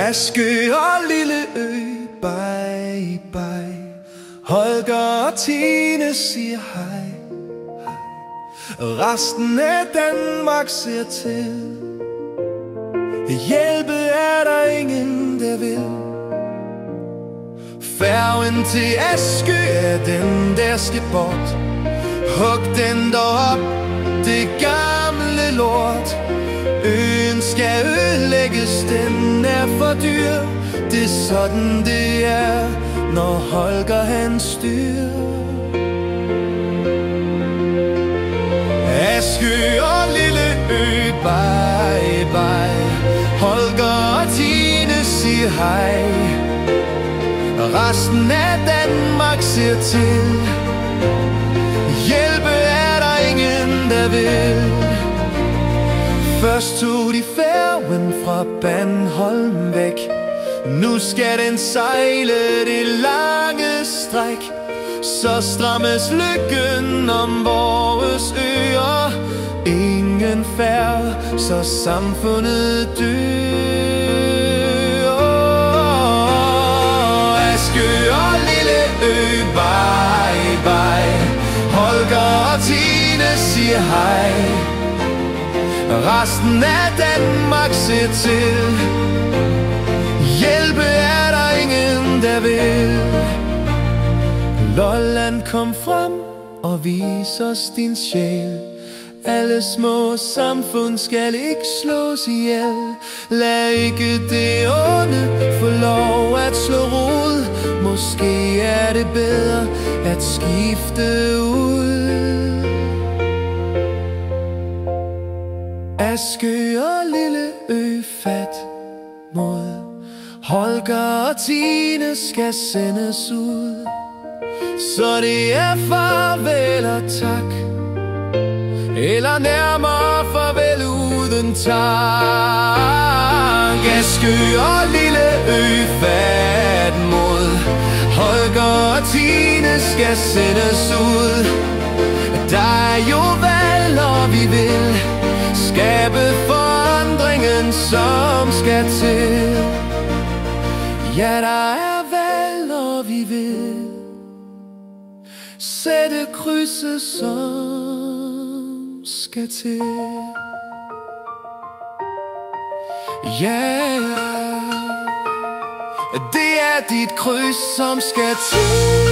Askø og lille ø, bye bye. Holger og Tine siger hej. Resten af Danmark ser til. Hjælpe er der ingen, der vil. Færgen til Askø er den, der skal bort. Hug den dog op, det gamle lort. Øen skal ødelægges, den er for dyr. Det er sådan det er, når Holger han styrer. Askø og lille ø, bye bye. Holger og Tine siger hej. Resten af Danmark ser til. Hjælpe er der ingen, der vil. Først tog de færgen fra Bandholm væk. Nu skal den sejle det lange stræk. Så strammes lykken om vores øer. Ingen færd, så samfundet dør. Askø og lille ø, bye bye. Holger og Tine siger hej. Resten af Danmark ser til. Hjælpe er der ingen, der vil. Lolland, kom frem og vis os din sjæl. Alle små samfund skal ikke slås ihjel. Lad ikke det onde få lov at slå rod. Måske er det bedre at skifte ud. Askø og lille ø, fat mod. Holger og Tine skal sendes ud. Så det er farvel og tak, eller nærmere farvel uden tak. Askø og lille ø, fat mod. Holger og Tine skal sendes ud. Der er jo valg, og vi vil skabe forandringen, som skal til. Ja, der er valg, og vi vil sætte krydset, som skal til. Ja, det er dit kryds, som skal til.